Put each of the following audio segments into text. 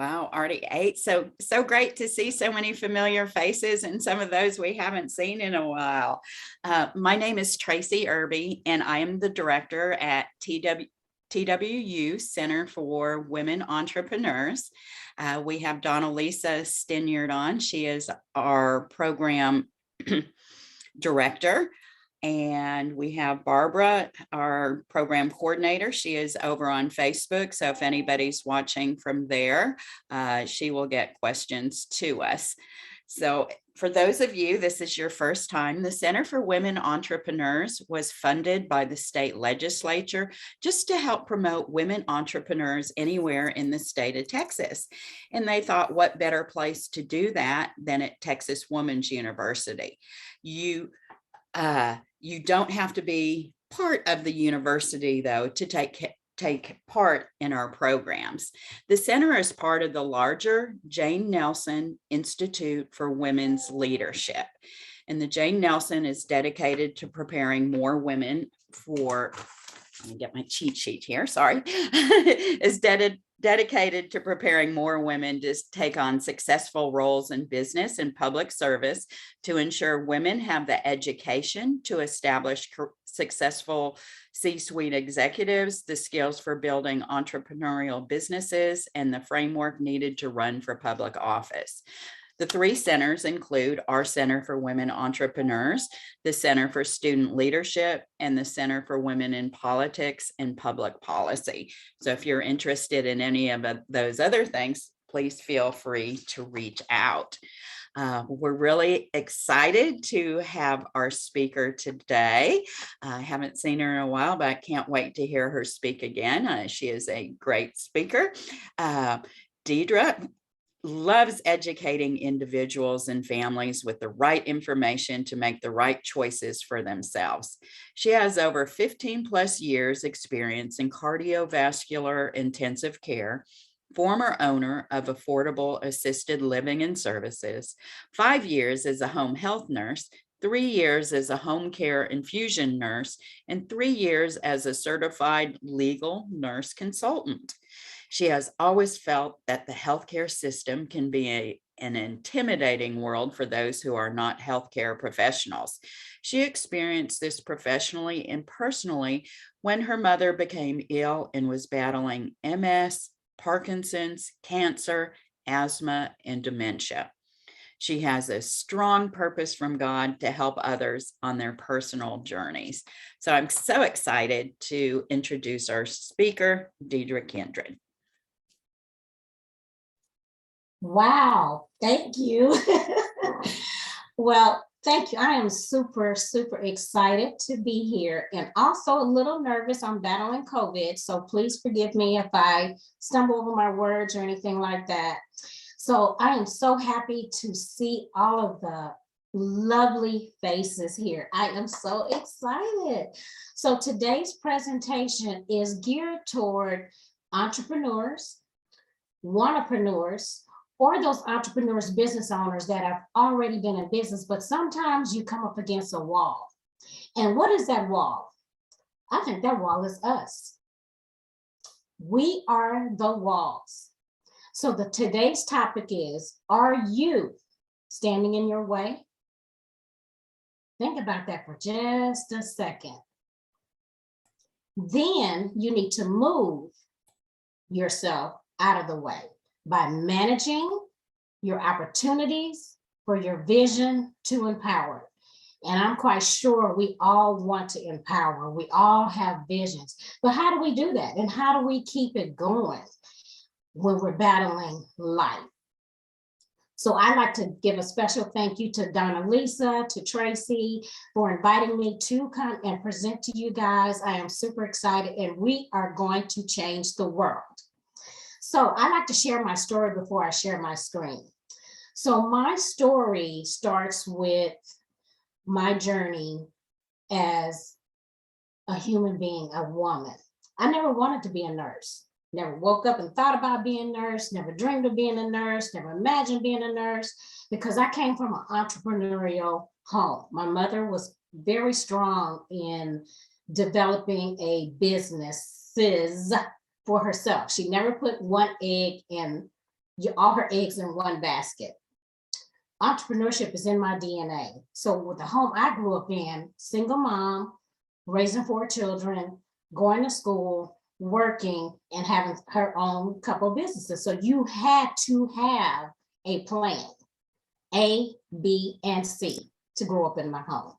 Wow, already 8. So great to see so many familiar faces and some of those we haven't seen in a while. My name is Tracy Irby, and I am the director at TWU Center for Women Entrepreneurs. We have Donalisa Stinyard on. She is our program director. And we have Barbara, our program coordinator. She is over on Facebook. So if anybody's watching from there, she will get questions to us. So for those of you, this is your first time, the Center for Women Entrepreneurs was funded by the state legislature just to help promote women entrepreneurs anywhere in the state of Texas. And they thought, what better place to do that than at Texas Women's University? You don't have to be part of the university, though, to take part in our programs. The center is part of the larger Jane Nelson Institute for Women's Leadership. And the Jane Nelson is dedicated to preparing more women for, let me get my cheat sheet here, sorry, is dedicated to preparing more women to take on successful roles in business and public service to ensure women have the education to establish successful C-suite executives, the skills for building entrepreneurial businesses, and the framework needed to run for public office. The 3 centers include our Center for Women Entrepreneurs, the Center for Student Leadership, and the Center for Women in Politics and Public Policy. So if you're interested in any of those other things, please feel free to reach out. We're really excited to have our speaker today. I haven't seen her in a while, but I can't wait to hear her speak again. She is a great speaker. Deidra loves educating individuals and families with the right information to make the right choices for themselves. She has over 15 plus years experience in cardiovascular intensive care, former owner of Affordable Assisted Living and Services, 5 years as a home health nurse, 3 years as a home care infusion nurse, and 3 years as a certified legal nurse consultant. She has always felt that the healthcare system can be an intimidating world for those who are not healthcare professionals. She experienced this professionally and personally when her mother became ill and was battling MS, Parkinson's, cancer, asthma, and dementia. She has a strong purpose from God to help others on their personal journeys. So I'm so excited to introduce our speaker, Deidra Kindred. Wow, thank you. Well, thank you. I am super, super excited to be here and also a little nervous. I'm battling COVID, so please forgive me if I stumble over my words or anything like that. So I am so happy to see all of the lovely faces here. I am so excited. So today's presentation is geared toward entrepreneurs, wannapreneurs, or those entrepreneurs, business owners that have already been in business, but sometimes you come up against a wall. And what is that wall? I think that wall is us. We are the walls. So today's topic is, are you standing in your way? Think about that for just a second. Then you need to move yourself out of the way by managing your opportunities for your vision to empower. And I'm quite sure we all want to empower. We all have visions. But how do we do that? And how do we keep it going when we're battling life? So I'd like to give a special thank you to Donalisa, to Tracy for inviting me to come and present to you guys. I am super excited, and we are going to change the world. So I like to share my story before I share my screen. So my story starts with my journey as a human being, a woman. I never wanted to be a nurse. Never woke up and thought about being a nurse, never dreamed of being a nurse, never imagined being a nurse, because I came from an entrepreneurial home. My mother was very strong in developing a businesses for herself. She never put one egg in all her eggs in one basket. Entrepreneurship is in my DNA. So with the home I grew up in, single mom, raising 4 children, going to school, working, and having her own couple of businesses. So you had to have a plan, A, B, and C, to grow up in my home.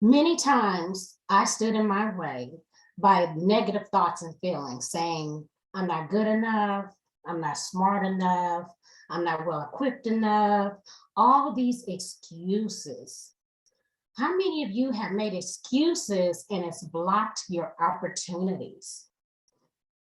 Many times I stood in my way by negative thoughts and feelings, saying, I'm not good enough, I'm not smart enough, I'm not well equipped enough, all these excuses. How many of you have made excuses and it's blocked your opportunities?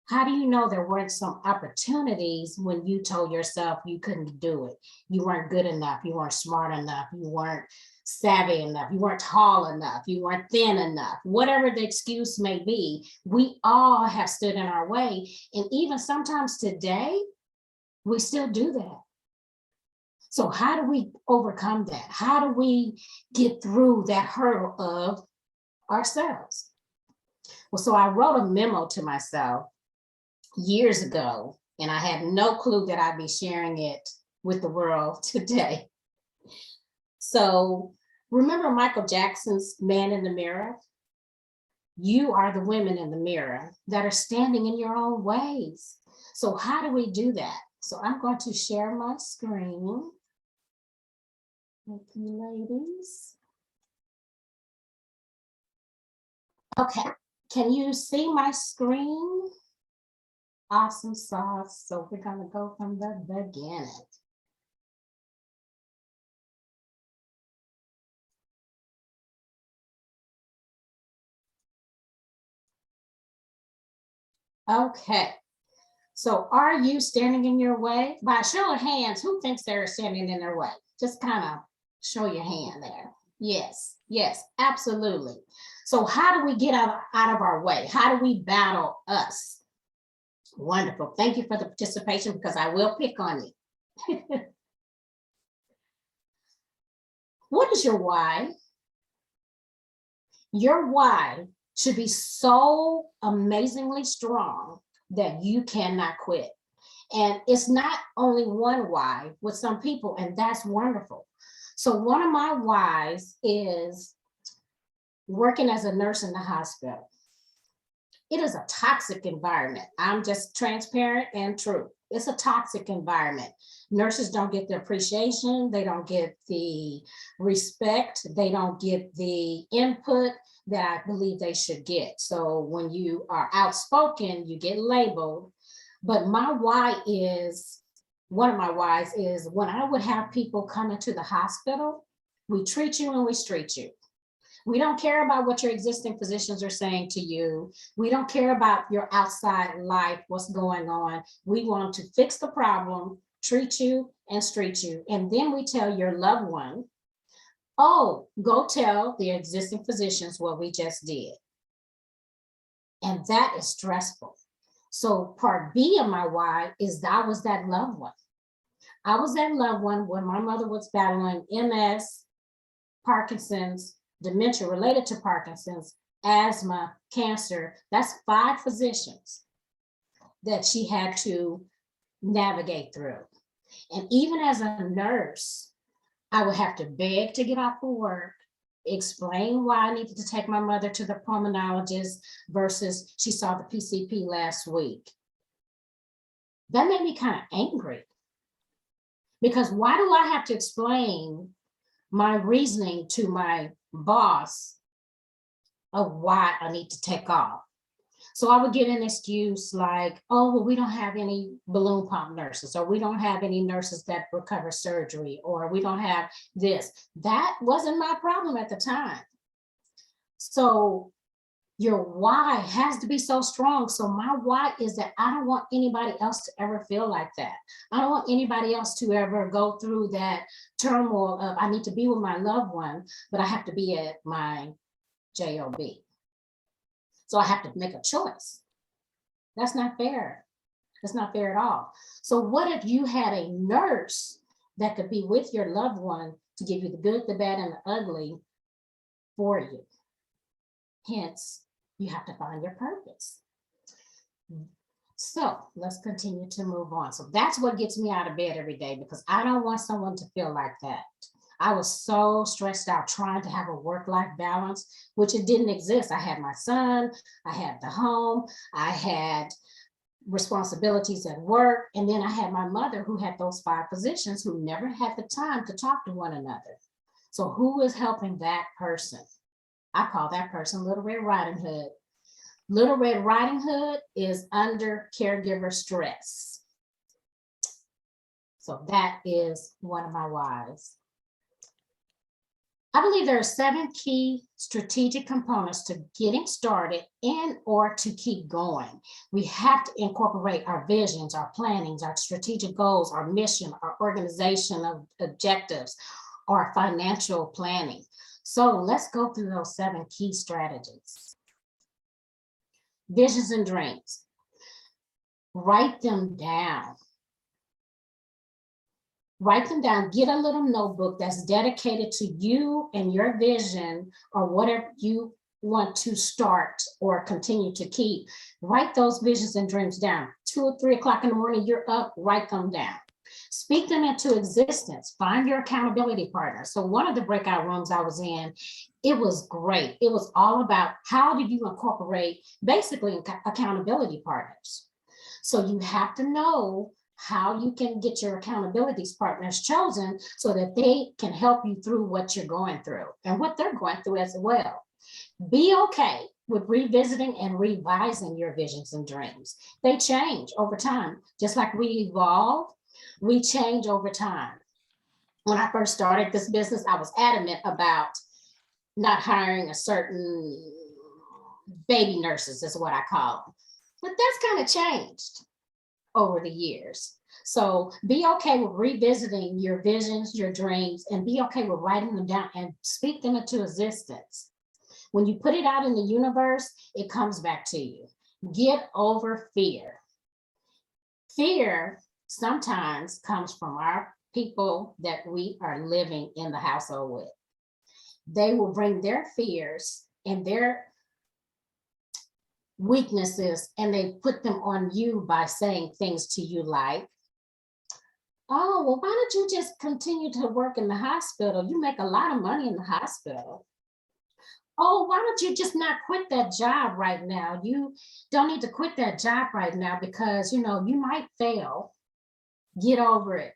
How do you know there weren't some opportunities when you told yourself you couldn't do it? You weren't good enough, you weren't smart enough, you weren't savvy enough, you weren't tall enough, you weren't thin enough, whatever the excuse may be, we all have stood in our way. And even sometimes today, we still do that. So how do we overcome that? How do we get through that hurdle of ourselves? Well, so I wrote a memo to myself years ago, and I had no clue that I'd be sharing it with the world today. So remember Michael Jackson's Man in the Mirror? You are the women in the mirror that are standing in your own ways. So how do we do that? So I'm going to share my screen with you ladies. Okay, can you see my screen? Awesome sauce. So we're gonna go from the beginning. Okay, so are you standing in your way? By a show of hands, who thinks they're standing in their way? Just kind of show your hand there. Yes, yes, absolutely. So how do we get out of our way? How do we battle us? Wonderful. Thank you for the participation, because I will pick on you. What is your why? Your why should be so amazingly strong that you cannot quit. And it's not only one why with some people, and that's wonderful. So one of my whys is working as a nurse in the hospital. It is a toxic environment. I'm just transparent and true. It's a toxic environment. Nurses don't get the appreciation. They don't get the respect. They don't get the input that I believe they should get. So when you are outspoken, you get labeled. But my why is, one of my whys is, when I would have people come into the hospital, we treat you and we street you. We don't care about what your existing physicians are saying to you. We don't care about your outside life, what's going on. We want to fix the problem, treat you and street you. And then we tell your loved one, oh, go tell the existing physicians what we just did. And that is stressful. So part B of my why is that I was that loved one. I was that loved one when my mother was battling MS, Parkinson's, dementia related to Parkinson's, asthma, cancer. That's 5 physicians that she had to navigate through. And even as a nurse, I would have to beg to get off of work, explain why I needed to take my mother to the pulmonologist versus she saw the PCP last week. That made me kind of angry, because why do I have to explain my reasoning to my boss of why I need to take off? So I would get an excuse like, oh, well, we don't have any balloon pump nurses, or we don't have any nurses that recover surgery, or we don't have this. That wasn't my problem at the time. So your why has to be so strong. So my why is that I don't want anybody else to ever feel like that. I don't want anybody else to ever go through that turmoil of, I need to be with my loved one, but I have to be at my job. So I have to make a choice. That's not fair. That's not fair at all. So what if you had a nurse that could be with your loved one to give you the good, the bad, and the ugly for you? Hence, you have to find your purpose. So let's continue to move on. So that's what gets me out of bed every day, because I don't want someone to feel like that. I was so stressed out trying to have a work-life balance, which it didn't exist. I had my son, I had the home, I had responsibilities at work, and then I had my mother who had those 5 positions who never had the time to talk to one another. So who is helping that person? I call that person Little Red Riding Hood. Little Red Riding Hood is under caregiver stress. So that is one of my whys. I believe there are 7 key strategic components to getting started and or to keep going. We have to incorporate our visions, our plannings, our strategic goals, our mission, our organization of objectives, our financial planning. So let's go through those 7 key strategies. Visions and dreams. Write them down. Write them down. Get a little notebook that's dedicated to you and your vision, or whatever you want to start or continue to keep. Write those visions and dreams down. 2 or 3 o'clock in the morning, you're up, write them down. Speak them into existence. Find your accountability partner. So one of the breakout rooms I was in, it was great. It was all about how did you incorporate basically accountability partners. So you have to know how you can get your accountability partners chosen so that they can help you through what you're going through and what they're going through as well. Be okay with revisiting and revising your visions and dreams. They change over time. Just like we evolve, we change over time. When I first started this business, I was adamant about not hiring a certain baby nurses, is what I call them. But that's kind of changed over the years. So be okay with revisiting your visions, your dreams, and be okay with writing them down and speak them into existence. When you put it out in the universe, it comes back to you. Get over fear. Fear sometimes comes from our people that we are living in the household with. They will bring their fears and their weaknesses and they put them on you by saying things to you like, oh, well, why don't you just continue to work in the hospital? You make a lot of money in the hospital. Oh, why don't you just not quit that job right now? You don't need to quit that job right now because, you know, you might fail. Get over it.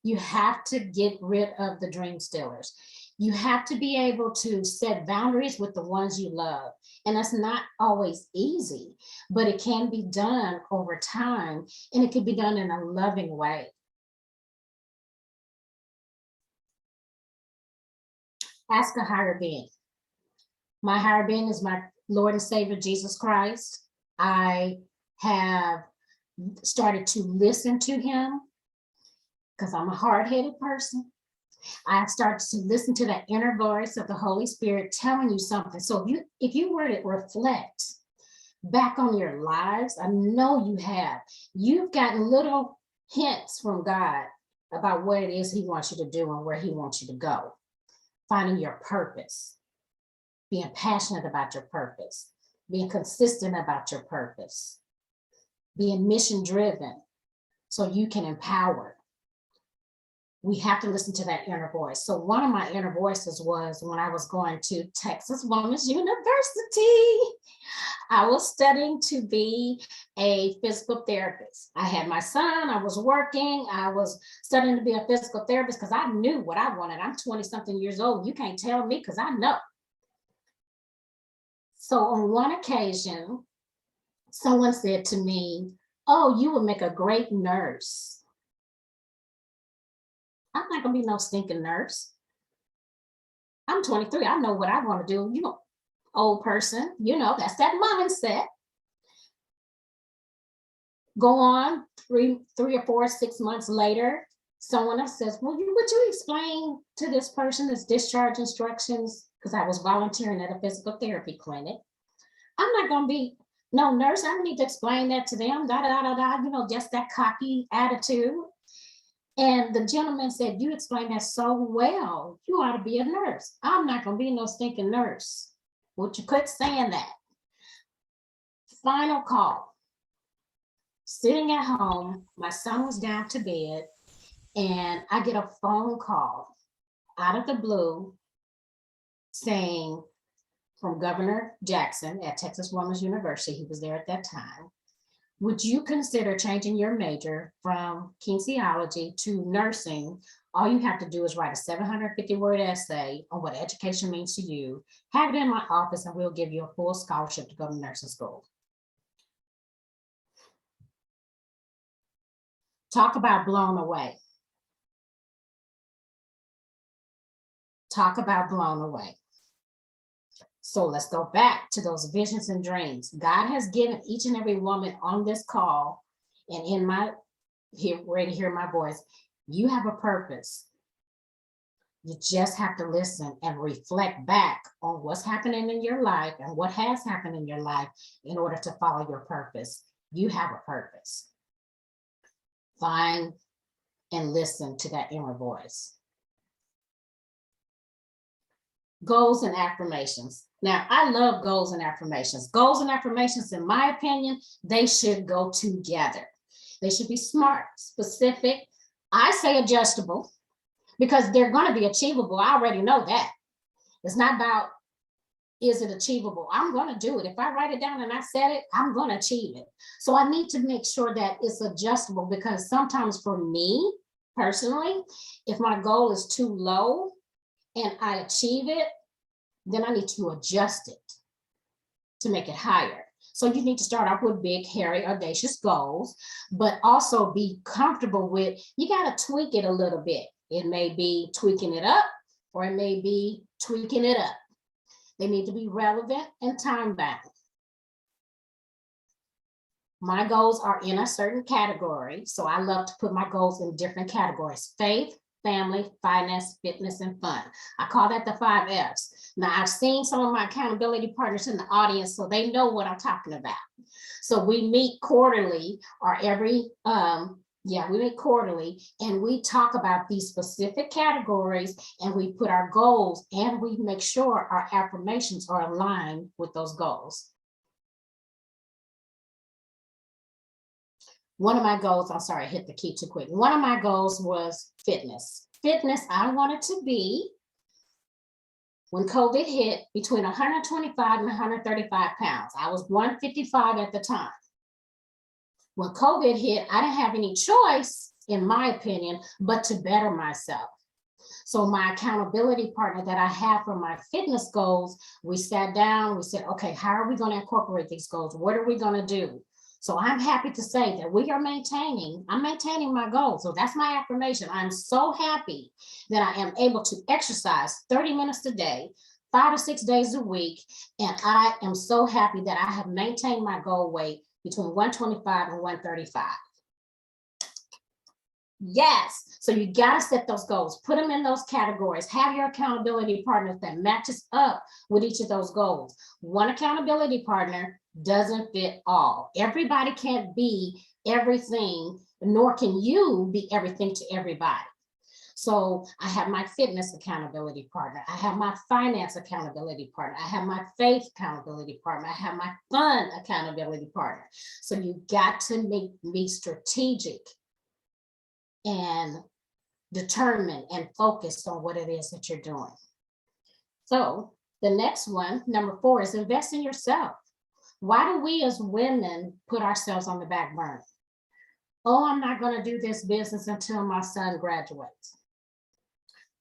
You have to get rid of the dream stealers. You have to be able to set boundaries with the ones you love. And that's not always easy, but it can be done over time and it can be done in a loving way. Ask a higher being. My higher being is my Lord and Savior, Jesus Christ. I have started to listen to him because I'm a hard-headed person. I started to listen to that inner voice of the Holy Spirit telling you something. So if you were to reflect back on your lives, I know you have. You've gotten little hints from God about what it is he wants you to do and where he wants you to go. Finding your purpose, being passionate about your purpose, being consistent about your purpose, being mission driven so you can empower. We have to listen to that inner voice. So one of my inner voices was when I was going to Texas Women's University. I was studying to be a physical therapist. I had my son, I was working, I was studying to be a physical therapist because I knew what I wanted. I'm 20-something years old. You can't tell me because I know. So on one occasion, someone said to me, oh, you would make a great nurse. I'm not gonna be no stinking nurse. I'm 23, I know what I wanna do. You know, old person, you know, that's that mindset. Go on, three or 4, 6 months later, someone else says, well, would you explain to this person this discharge instructions? Because I was volunteering at a physical therapy clinic. I'm not gonna be no nurse, I need to explain that to them, you know, just that cocky attitude. And the gentleman said, you explained that so well, you ought to be a nurse. I'm not gonna be no stinking nurse. Would you quit saying that? Final call. sitting at home, my son was down to bed, and I get a phone call out of the blue saying from Governor Jackson at Texas Women's University, he was there at that time, would you consider changing your major from kinesiology to nursing? All you have to do is write a 750-word essay on what education means to you, have it in my office, and we'll give you a full scholarship to go to nursing school. Talk about blown away. Talk about blown away. So let's go back to those visions and dreams. God has given each and every woman on this call and in my, ready to hear my voice, you have a purpose. You just have to listen and reflect back on what's happening in your life and what has happened in your life in order to follow your purpose. You have a purpose. Find and listen to that inner voice. Goals and affirmations. Now, I love goals and affirmations. Goals and affirmations, in my opinion, they should go together. They should be smart, specific. I say adjustable because they're going to be achievable. I already know that. It's not about, is it achievable? I'm going to do it. If I write it down and I said it, I'm going to achieve it. So I need to make sure that it's adjustable, because sometimes for me personally, if my goal is too low and I achieve it, then I need to adjust it to make it higher. So you need to start off with big, hairy, audacious goals, but also be comfortable with, you got to tweak it a little bit. It may be tweaking it up, or it may be tweaking it up. They need to be relevant and time-bound. My goals are in a certain category, so I love to put my goals in different categories: faith, family, finance, fitness, and fun. I call that the 5 F's. Now, I've seen some of my accountability partners in the audience, so they know what I'm talking about. So we meet quarterly, or we meet quarterly, and we talk about these specific categories, and we put our goals, and we make sure our affirmations are aligned with those goals. One of my goals, I'm sorry, I hit the key too quick. One of my goals was fitness. Fitness, I wanted to be, when COVID hit, between 125 and 135 pounds. I was 155 at the time. When COVID hit, I didn't have any choice, in my opinion, but to better myself. So my accountability partner that I have for my fitness goals, we sat down, we said, okay, how are we going to incorporate these goals? What are we going to do? So I'm happy to say that I'm maintaining my goals. So that's my affirmation. I'm so happy that I am able to exercise 30 minutes a day, 5 to 6 days a week. And I am so happy that I have maintained my goal weight between 125 and 135. Yes. So you got to set those goals, put them in those categories, have your accountability partners that matches up with each of those goals. One accountability partner doesn't fit all. Everybody can't be everything, nor can you be everything to everybody. So I have my fitness accountability partner. I have my finance accountability partner. I have my faith accountability partner. I have my fun accountability partner. So you got to be strategic and determined and focused on what it is that you're doing. So the next one, number 4, is invest in yourself. Why do we as women put ourselves on the back burner? Oh, I'm not going to do this business until my son graduates.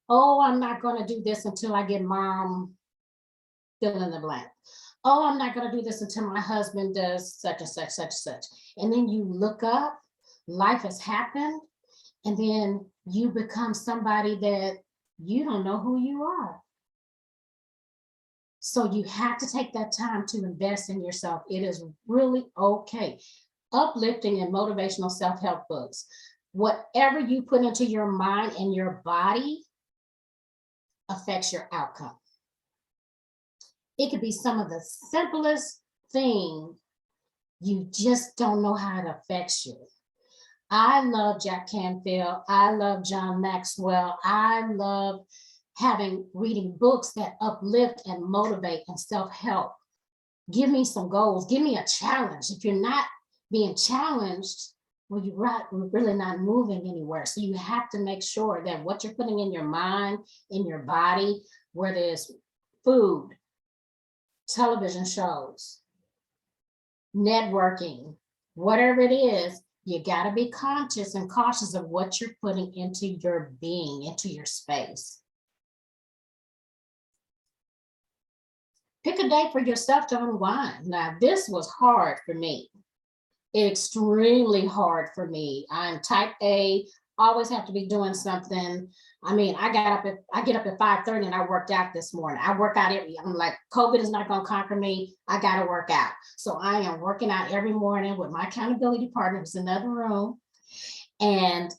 Oh, I'm not going to do this until I get mom, fill in the blank. Oh, I'm not going to do this until my husband does such and such, such and such. And then you look up, life has happened, and then you become somebody that you don't know who you are. So you have to take that time to invest in yourself. It is really okay. Uplifting and motivational self-help books. Whatever you put into your mind and your body affects your outcome. It could be some of the simplest things. You just don't know how it affects you. I love Jack Canfield. I love John Maxwell. I love reading books that uplift and motivate and self-help. Give me some goals. Give me a challenge. If you're not being challenged, well, we're really not moving anywhere. So you have to make sure that what you're putting in your mind, in your body, whether it's food, television shows, networking, whatever it is, you got to be conscious and cautious of what you're putting into your being, into your space. Pick a day for yourself to unwind. Now, this was hard for me. Extremely hard for me. I'm type A, always have to be doing something. I mean, I get up at 5:30 and I worked out this morning. I work out I'm like, COVID is not going to conquer me. I got to work out. So I am working out every morning with my accountability partner who's in another room. And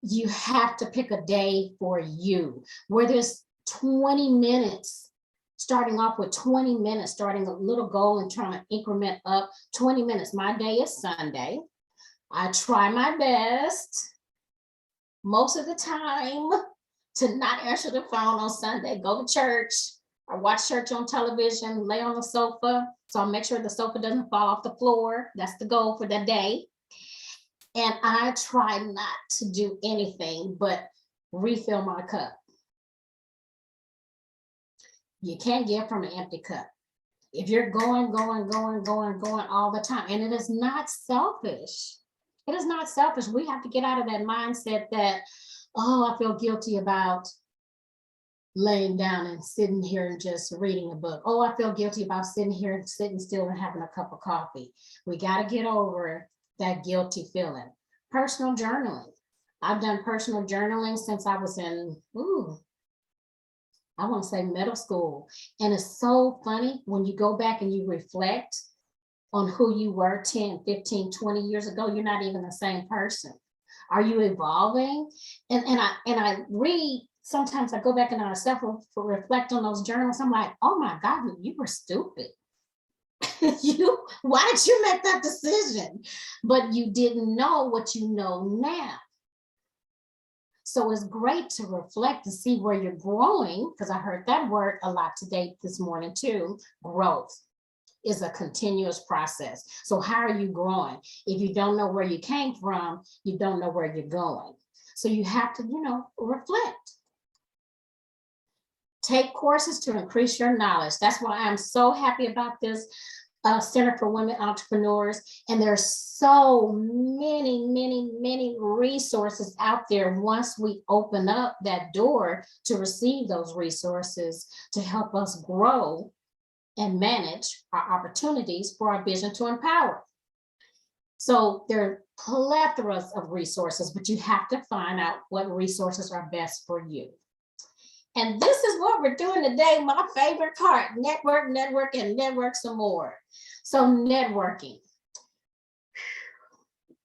you have to pick a day for you where there's 20 minutes, starting off with 20 minutes, starting a little goal and trying to increment up 20 minutes. My day is Sunday. I try my best most of the time to not answer the phone on Sunday, go to church. I watch church on television, lay on the sofa. So I'll make sure the sofa doesn't fall off the floor. That's the goal for the day. And I try not to do anything but refill my cup. You can't give from an empty cup. If you're going all the time, and it is not selfish. It is not selfish. We have to get out of that mindset that, oh, I feel guilty about laying down and sitting here and just reading a book. Oh, I feel guilty about sitting here and sitting still and having a cup of coffee. We got to get over that guilty feeling. Personal journaling. I've done personal journaling since I was in, I want to say middle school. And it's so funny when you go back and you reflect on who you were 10, 15, 20 years ago, you're not even the same person. Are you evolving? And I read, sometimes I go back and I reflect on those journals. I'm like, oh my God, you were stupid. Why did you make that decision? But you didn't know what you know now. So it's great to reflect to see where you're growing, because I heard that word a lot today, this morning too. Growth is a continuous process. So how are you growing? If you don't know where you came from, you don't know where you're going. So you have to, reflect. Take courses to increase your knowledge. That's why I'm so happy about this Center for Women Entrepreneurs. And there's so many resources out there once we open up that door to receive those resources to help us grow and manage our opportunities for our vision to empower. So there are plethoras of resources, but you have to find out what resources are best for you. And this is what we're doing today. My favorite part: network, and network some more. So networking.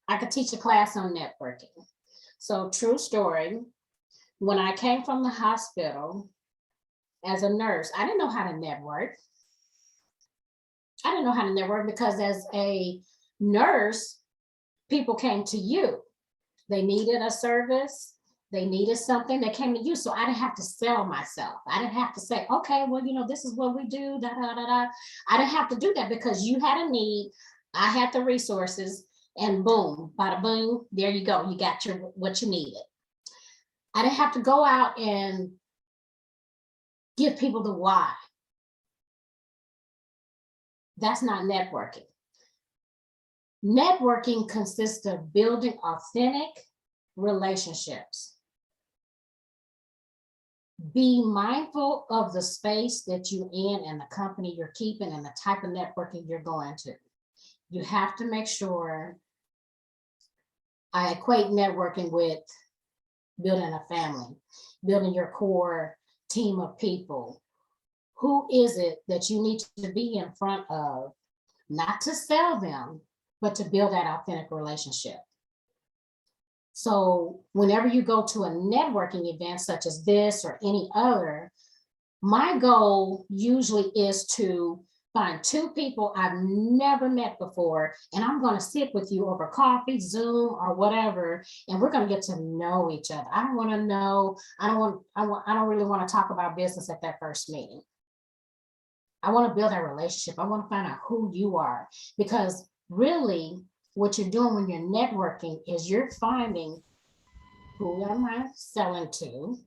I could teach a class on networking. So true story. When I came from the hospital as a nurse, I didn't know how to network. I didn't know how to network because as a nurse, people came to you. They needed a service. They needed something, that came to you. So I didn't have to sell myself. I didn't have to say, okay, well, this is what we do, da, da, da, da. I didn't have to do that because you had a need. I had the resources, and boom, bada boom, there you go. You got what you needed. I didn't have to go out and give people the why. That's not networking. Networking consists of building authentic relationships. Be mindful of the space that you're in and the company you're keeping and the type of networking you're going to. You have to make sure. I equate networking with building a family, building your core team of people. Who is it that you need to be in front of, not to sell them, but to build that authentic relationship? So whenever you go to a networking event such as this or any other, my goal usually is to find two people I've never met before, and I'm going to sit with you over coffee, Zoom, or whatever, and we're going to get to know each other. I don't want to know. I don't really want to talk about business at that first meeting. I want to build that relationship. I want to find out who you are, because really, what you're doing when you're networking is you're finding, who am I selling to?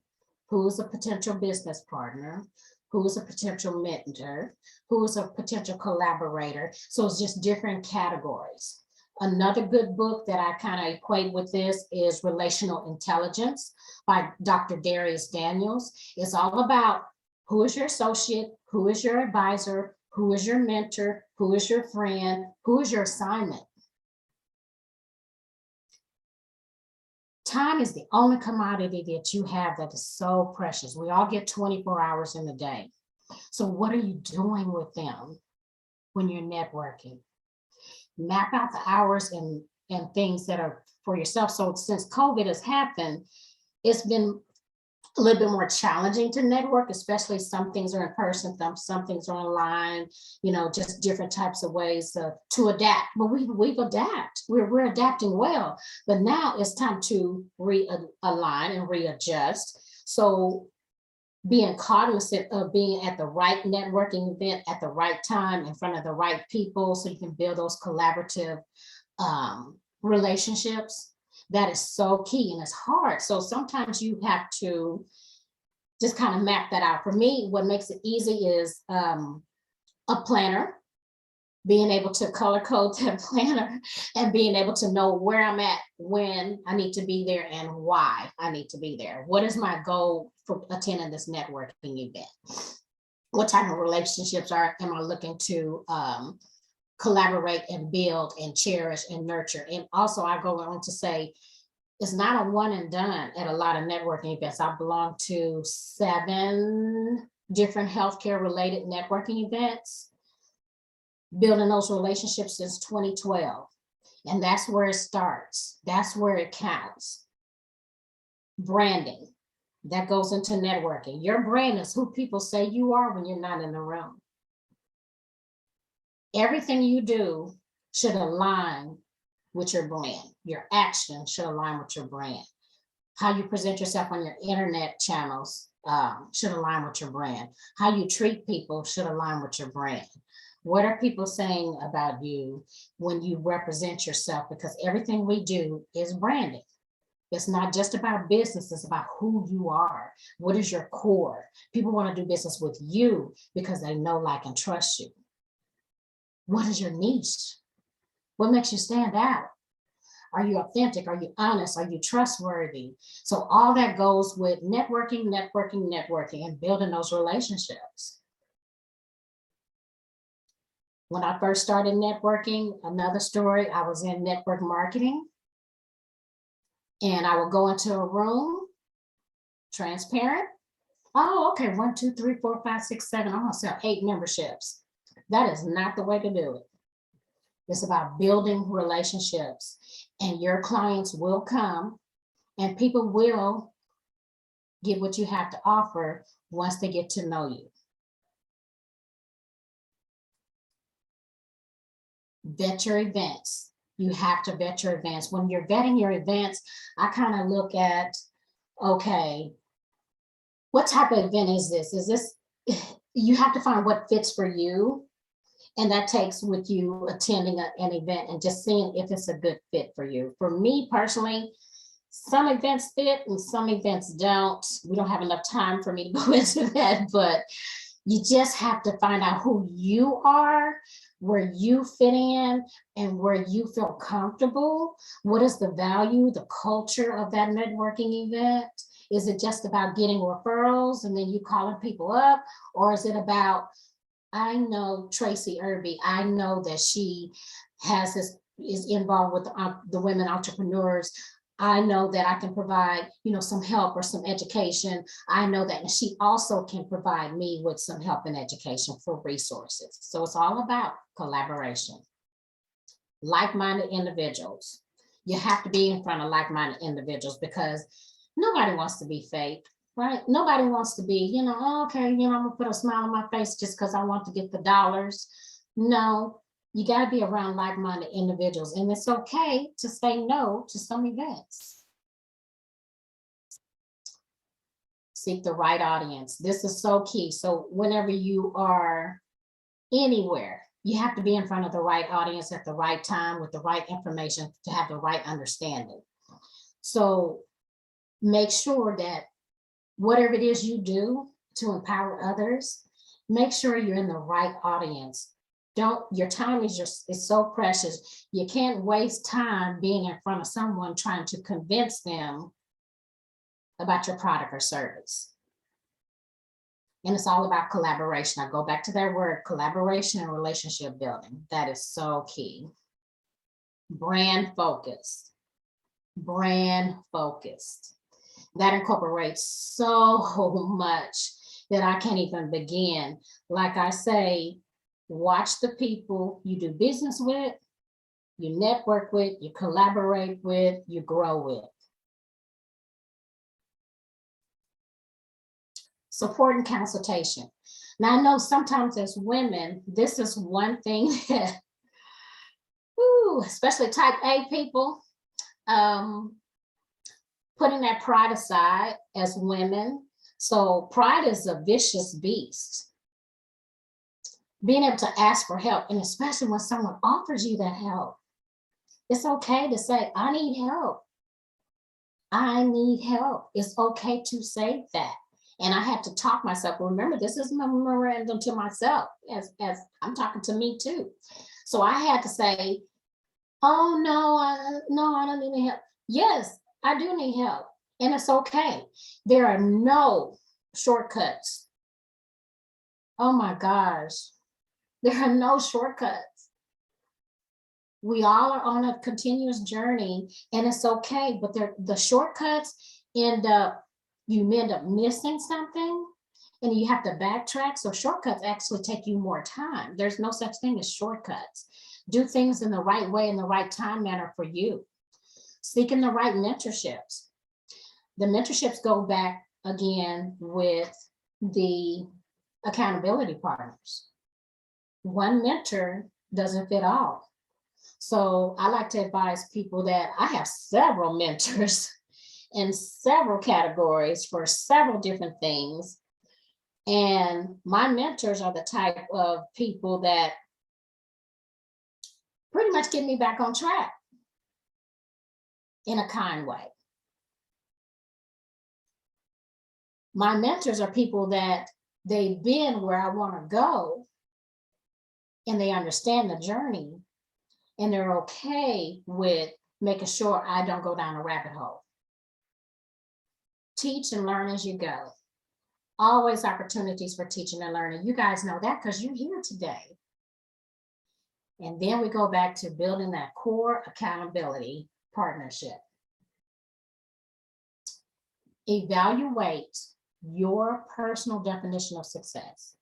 Who's a potential business partner? Who's a potential mentor? Who's a potential collaborator? So it's just different categories. Another good book that I kind of equate with this is Relational Intelligence by Dr. Darius Daniels. It's all about who is your associate, who is your advisor, who is your mentor, who is your friend, who is your assignment. Time is the only commodity that you have that is so precious. We all get 24 hours in a day. So what are you doing with them when you're networking? Map out the hours and things that are for yourself. So since COVID has happened, it's been a little bit more challenging to network, especially some things are in person, some things are online, just different types of ways to adapt. But we've adapted. We're adapting well. But now it's time to realign and readjust. So being cognizant of being at the right networking event at the right time in front of the right people so you can build those collaborative relationships. That is so key, and it's hard. So sometimes you have to just kind of map that out. For me, what makes it easy is a planner, being able to color code that planner and being able to know where I'm at, when I need to be there and why I need to be there. What is my goal for attending this networking event? What type of relationships am I looking to collaborate and build and cherish and nurture? And also I go on to say, it's not a one and done at a lot of networking events. I belong to 7 different healthcare related networking events, building those relationships since 2012. And that's where it starts. That's where it counts. Branding, that goes into networking. Your brand is who people say you are when you're not in the room. Everything you do should align with your brand. Your action should align with your brand. How you present yourself on your internet channels should align with your brand. How you treat people should align with your brand. What are people saying about you when you represent yourself? Because everything we do is branding. It's not just about business, it's about who you are. What is your core? People want to do business with you because they know, like, and trust you. What is your niche? What makes you stand out? Are you authentic? Are you honest? Are you trustworthy? So all that goes with networking, and building those relationships. When I first started networking, another story, I was in network marketing, and I would go into a room, transparent. Oh, okay, 1, 2, 3, 4, 5, 6, 7. I'm gonna sell 8 memberships. That is not the way to do it. It's about building relationships, and your clients will come and people will get what you have to offer once they get to know you. Vet your events. You have to vet your events. When you're vetting your events, I kind of look at, okay, what type of event is this? Is this, you have to find what fits for you. And that takes with you attending an event and just seeing if it's a good fit for you. For me personally, some events fit and some events don't. We don't have enough time for me to go into that, but you just have to find out who you are, where you fit in, and where you feel comfortable. What is the value, the culture of that networking event? Is it just about getting referrals and then you calling people up? Or is it about, I know Tracy Irby, I know that she is involved with the women entrepreneurs. I know that I can provide, some help or some education. I know that she also can provide me with some help and education for resources. So it's all about collaboration. Like-minded individuals. You have to be in front of like-minded individuals because nobody wants to be fake. Right? Nobody wants to be, okay, I'm gonna put a smile on my face just because I want to get the dollars. No, you got to be around like-minded individuals, and it's okay to say no to some events. Seek the right audience. This is so key. So whenever you are anywhere, You have to be in front of the right audience at the right time with the right information to have the right understanding. So make sure that whatever it is you do to empower others, make sure you're in the right audience. Your time is so precious. You can't waste time being in front of someone trying to convince them about your product or service. And it's all about collaboration. I go back to that word, collaboration and relationship building. That is so key. Brand focused. Brand focused. That incorporates so much that I can't even begin. Like I say, watch the people you do business with, you network with, you collaborate with, you grow with. Support and consultation. Now, I know sometimes as women, this is one thing that, especially type A people, putting that pride aside as women. So pride is a vicious beast. Being able to ask for help, and especially when someone offers you that help, it's okay to say, I need help. I need help. It's okay to say that. And I had to talk myself. Remember, this is my memorandum to myself as I'm talking to me too. So I had to say, oh no, I don't need any help. Yes, I do need help. And it's okay. There are no shortcuts. Oh my gosh. There are no shortcuts. We all are on a continuous journey, and it's okay, but the shortcuts you end up missing something and you have to backtrack. So shortcuts actually take you more time. There's no such thing as shortcuts. Do things in the right way, in the right time manner for you. Seeking the right mentorships. The mentorships go back again with the accountability partners. One mentor doesn't fit all. So I like to advise people that I have several mentors in several categories for several different things. And my mentors are the type of people that pretty much get me back on track in a kind way. My mentors are people that they've been where I want to go, and they understand the journey, and they're okay with making sure I don't go down a rabbit hole. Teach and learn as you go. Always opportunities for teaching and learning. You guys know that because you're here today. And then we go back to building that core accountability partnership. Evaluate your personal definition of success.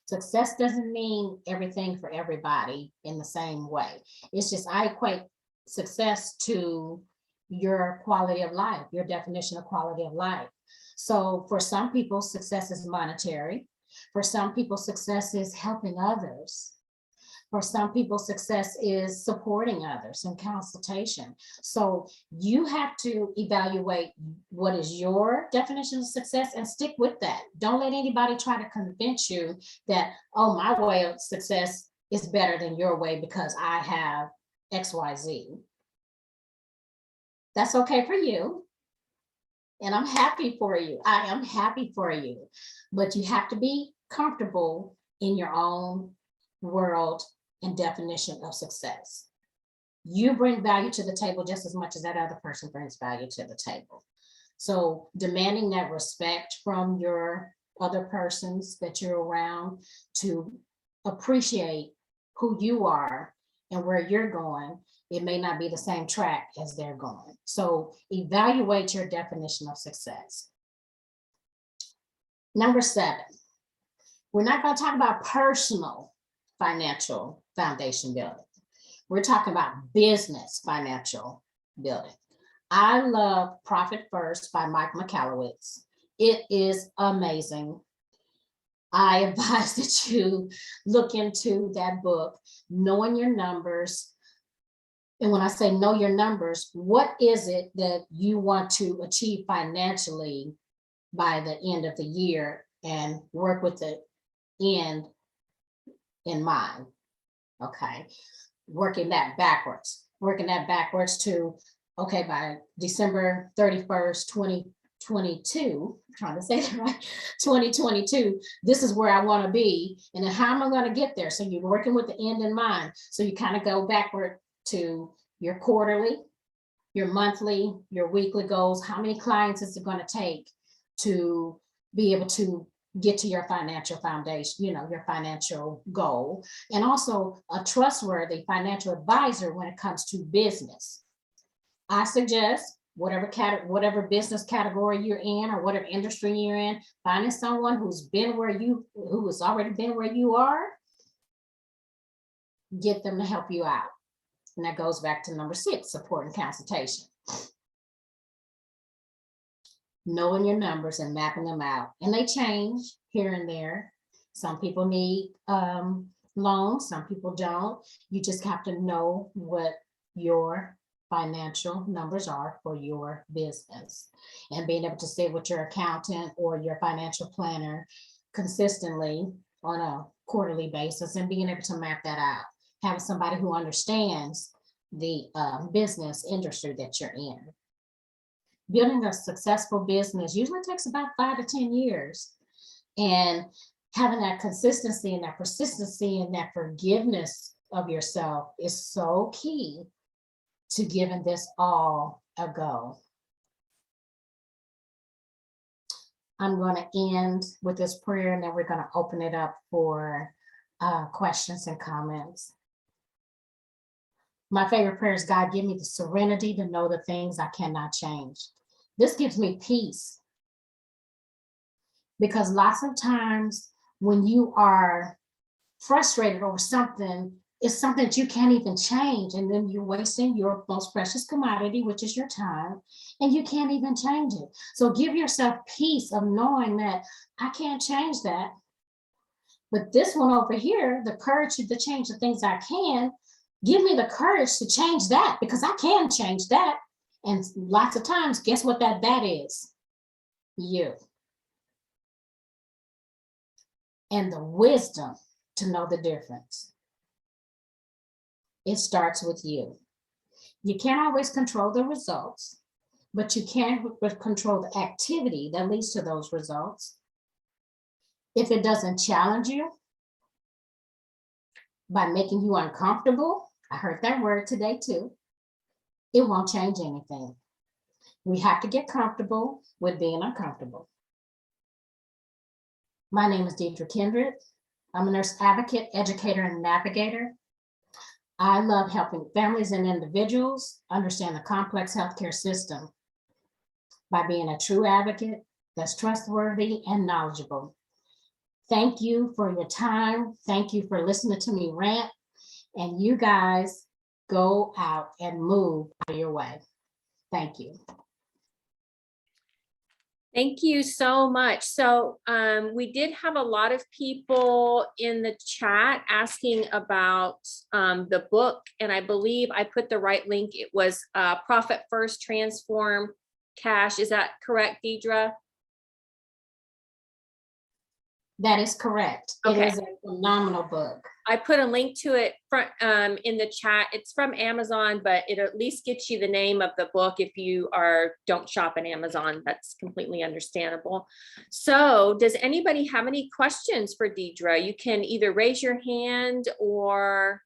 Success doesn't mean everything for everybody in the same way. It's just I equate success to your quality of life, your definition of quality of life. So for some people, success is monetary. For some people, success is helping others. For some people, success is supporting others in consultation. So you have to evaluate what is your definition of success and stick with that. Don't let anybody try to convince you that, oh, my way of success is better than your way because I have XYZ. That's okay for you. And I'm happy for you. I am happy for you. But you have to be comfortable in your own world and definition of success. You bring value to the table just as much as that other person brings value to the table. So demanding that respect from your other persons that you're around to appreciate who you are and where you're going. It may not be the same track as they're going. So evaluate your definition of success. Number 7, we're not going to talk about personal financial foundation building. We're talking about business financial building. I love Profit First by Mike Michalowicz. It is amazing. I advise that you look into that book, knowing your numbers. And when I say know your numbers, what is it that you want to achieve financially by the end of the year and work with the end in mind? Okay, working that backwards to, okay, by December 31st, 2022, I'm trying to say that right, 2022, this is where I want to be, and then how am I going to get there? So you're working with the end in mind. So you kind of go backward to your quarterly, your monthly, your weekly goals. How many clients is it going to take to be able to get to your financial foundation, your financial goal, and also a trustworthy financial advisor when it comes to business. I suggest whatever business category you're in or whatever industry you're in, finding someone who has already been where you are, get them to help you out. And that goes back to number 6, support and consultation. Knowing your numbers and mapping them out. And they change here and there. Some people need loans, some people don't. You just have to know what your financial numbers are for your business. And being able to sit with your accountant or your financial planner consistently on a quarterly basis and being able to map that out. Having somebody who understands the business industry that you're in. Building a successful business usually takes about 5 to 10 years. And having that consistency and that persistency and that forgiveness of yourself is so key to giving this all a go. I'm going to end with this prayer, and then we're going to open it up for questions and comments. My favorite prayer is, God, give me the serenity to know the things I cannot change. This gives me peace. Because lots of times when you are frustrated over something, it's something that you can't even change. And then you're wasting your most precious commodity, which is your time, and you can't even change it. So give yourself peace of knowing that I can't change that. But this one over here, the courage to change the things I can, give me the courage to change that, because I can change that. And lots of times, guess what that is? You. And the wisdom to know the difference. It starts with you. You can't always control the results, but you can control the activity that leads to those results. If it doesn't challenge you by making you uncomfortable, I heard that word today too, it won't change anything. We have to get comfortable with being uncomfortable. My name is Deidra Kindred. I'm a nurse advocate, educator, and navigator. I love helping families and individuals understand the complex healthcare system by being a true advocate that's trustworthy and knowledgeable. Thank you for your time. Thank you for listening to me rant. And you guys go out and move out of your way. Thank you. Thank you so much. So we did have a lot of people in the chat asking about the book, and I believe I put the right link. It was Profit First, Transform Cash. Is that correct, Deidra? That is correct. Okay. It is a phenomenal book. I put a link to it in the chat. It's from Amazon, but it at least gets you the name of the book. If you don't shop at Amazon, that's completely understandable. So does anybody have any questions for Deidra? You can either raise your hand or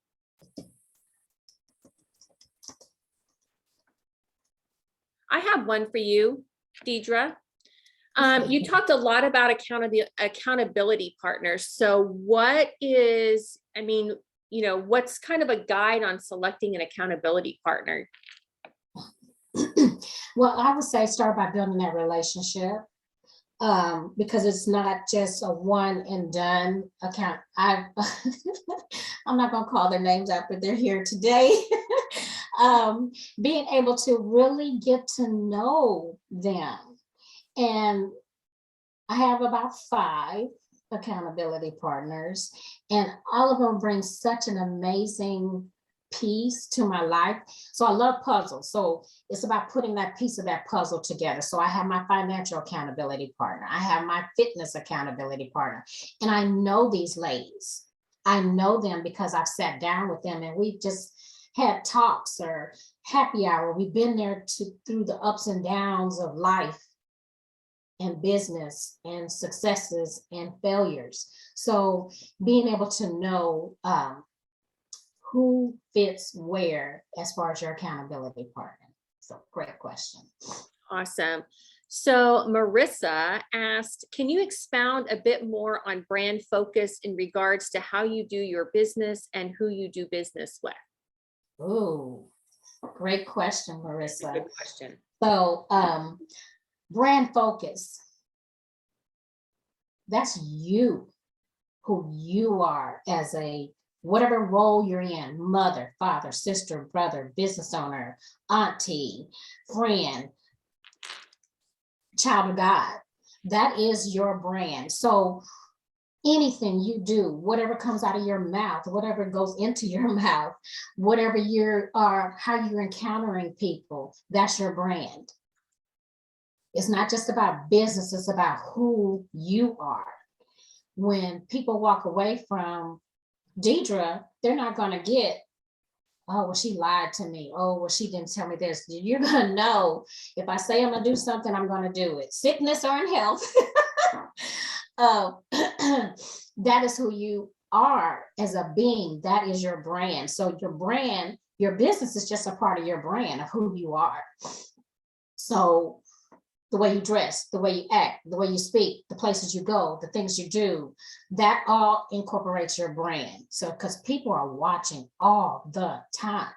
I have one for you, Deidra. You talked a lot about accountability partners. So what is, what's kind of a guide on selecting an accountability partner? Well, I would say start by building that relationship, because it's not just a one and done account. I'm not going to call their names out, but they're here today. Being able to really get to know them. And I have about 5 accountability partners, and all of them bring such an amazing piece to my life. So I love puzzles. So it's about putting that piece of that puzzle together. So I have my financial accountability partner. I have my fitness accountability partner. And I know these ladies. I know them because I've sat down with them and we just had talks or happy hour. We've been there through the ups and downs of life and business and successes and failures. So being able to know who fits where as far as your accountability partner. So great question. Awesome. So Marissa asked, can you expound a bit more on brand focus in regards to how you do your business and who you do business with? Oh, great question, Marissa. Good question. So brand focus, that's you, who you are as a whatever role you're in, mother, father, sister, brother, business owner, auntie, friend, child of God. That is your brand. So anything you do, whatever comes out of your mouth, whatever goes into your mouth, whatever how you're encountering people, that's your brand. It's not just about business, it's about who you are. When people walk away from Deidra, they're not going to get, oh, well, she lied to me. Oh, well, she didn't tell me this. You're going to know if I say I'm going to do something, I'm going to do it. Sickness or in health. That is who you are as a being. That is your brand. So your brand, your business is just a part of your brand of who you are. So the way you dress, the way you act, the way you speak, the places you go, the things you do, that all incorporates your brand. So, because people are watching all the time.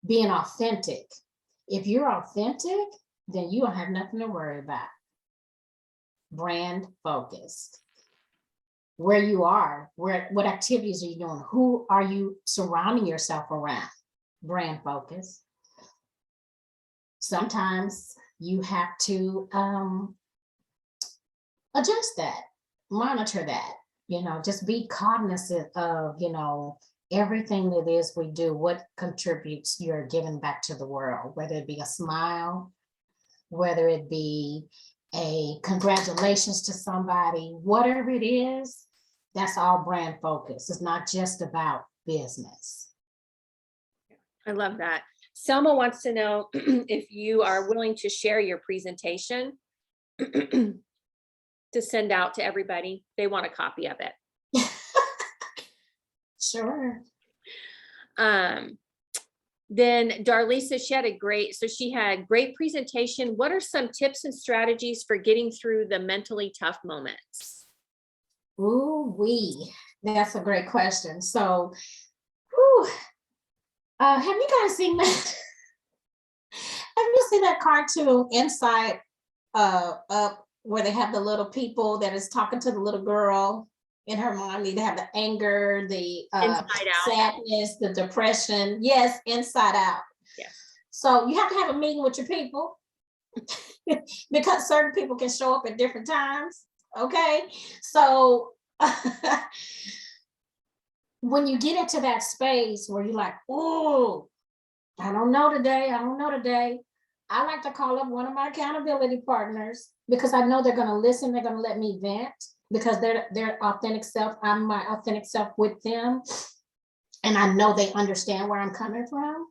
Being authentic. If you're authentic, then you don't have nothing to worry about. Brand focused. Where you are, what activities are you doing? Who are you surrounding yourself around? Brand focused. Sometimes you have to adjust that, monitor that, just be cognizant of, everything that is we do, what contributes you're giving back to the world, whether it be a smile, whether it be a congratulations to somebody, whatever it is, that's all brand focus. It's not just about business. I love that. Selma wants to know if you are willing to share your presentation to send out to everybody. They want a copy of it. Sure. Then Darlisa, she had great presentation. What are some tips and strategies for getting through the mentally tough moments? Ooh-wee, that's a great question. So, have you guys seen that? Have you seen that cartoon Inside Up, where they have the little people that is talking to the little girl in her mind? They have the anger, the sadness, the depression. Yes, Inside Out. Yes. So you have to have a meeting with your people because certain people can show up at different times. Okay, so when you get into that space where you're like, oh, I don't know today. I like to call up one of my accountability partners because I know they're going to listen. They're going to let me vent because they're their authentic self. I'm my authentic self with them. And I know they understand where I'm coming from.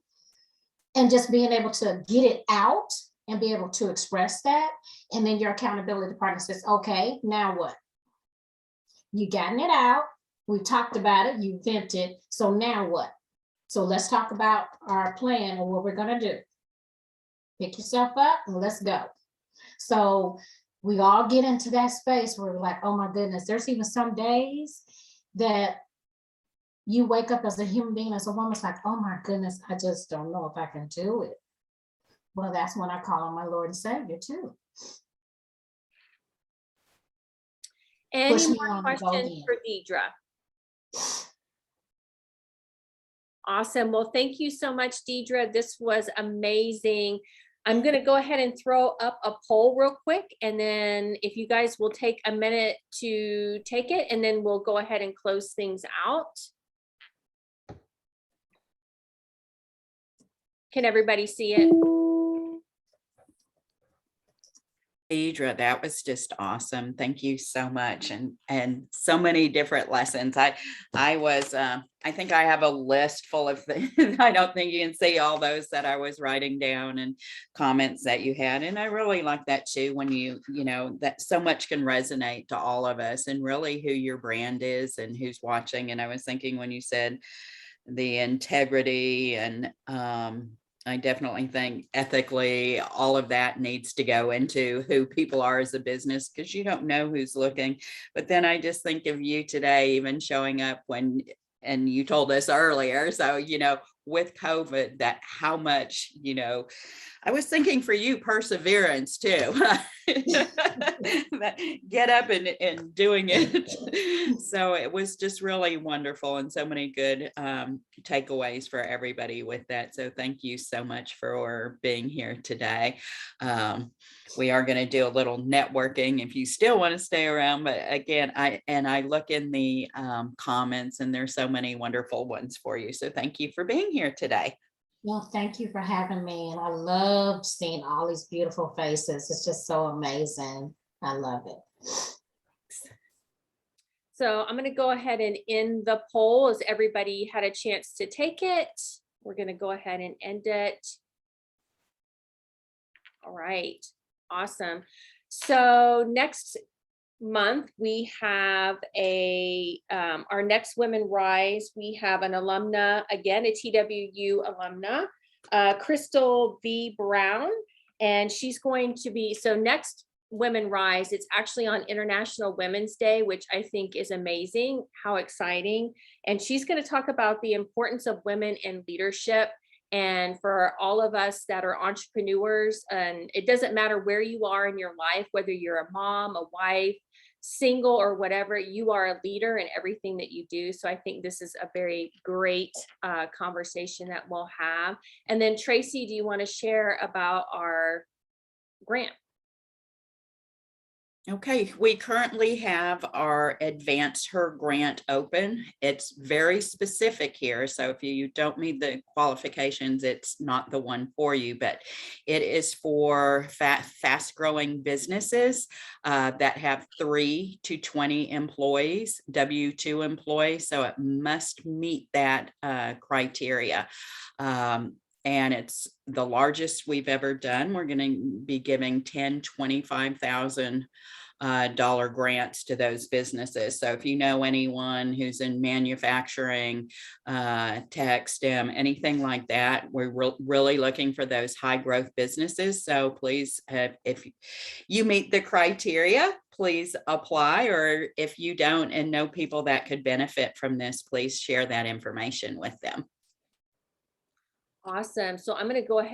And just being able to get it out and be able to express that. And then your accountability partner says, okay, now what? You gotten it out. We talked about it. You vented. So now what? So let's talk about our plan and what we're going to do. Pick yourself up and let's go. So we all get into that space where we're like, oh my goodness, there's even some days that you wake up as a human being, as a woman, it's like, oh my goodness, I just don't know if I can do it. Well, that's when I call on my Lord and Savior too. Any more questions for Deidra? Awesome. Well, thank you so much, Deidra. This was amazing. I'm going to go ahead and throw up a poll real quick. And then if you guys will take a minute to take it, and then we'll go ahead and close things out. Can everybody see it? Deidra, that was just awesome. Thank you so much. And so many different lessons. I was I think I have a list full of things. I don't think you can see all those that I was writing down and comments that you had. And I really like that too, when you know, that so much can resonate to all of us, and really who your brand is and who's watching. And I was thinking when you said the integrity and I definitely think ethically, all of that needs to go into who people are as a business, because you don't know who's looking. But then I just think of you today, even showing up when, and you told us earlier, so, you know, with COVID, that how much, you know, I was thinking for you, perseverance too. Get up and doing it. So it was just really wonderful, and so many good takeaways for everybody with that. So thank you so much for being here today. We are going to do a little networking if you still want to stay around. But again, I look in the comments, and there's so many wonderful ones for you. So thank you for being here today. Well, thank you for having me. And I love seeing all these beautiful faces. It's just so amazing. I love it. So I'm going to go ahead and end the poll as everybody had a chance to take it. We're going to go ahead and end it. All right. Awesome. So next month we have our next WomenRISE. We have an alumna, again, a TWU alumna, Crystal B. Brown, and she's going to be, so next WomenRISE, it's actually on International Women's Day, which I think is amazing. How exciting. And she's going to talk about the importance of women in leadership. And for all of us that are entrepreneurs, and it doesn't matter where you are in your life, whether you're a mom, a wife, single, or whatever, you are a leader in everything that you do. So I think this is a very great conversation that we'll have. And then Tracy, do you want to share about our grant? Okay, we currently have our Advance Her grant open. It's very specific here. So if you don't meet the qualifications, it's not the one for you, but it is for fast growing businesses that have 3 to 20 employees, W-2 employees. So it must meet that criteria. And it's the largest we've ever done. We're going to be giving $10,000, $25,000 grants to those businesses. So if you know anyone who's in manufacturing, tech, STEM, anything like that, we're really looking for those high growth businesses. So please, if you meet the criteria, please apply. Or if you don't and know people that could benefit from this, please share that information with them. Awesome. So I'm going to go ahead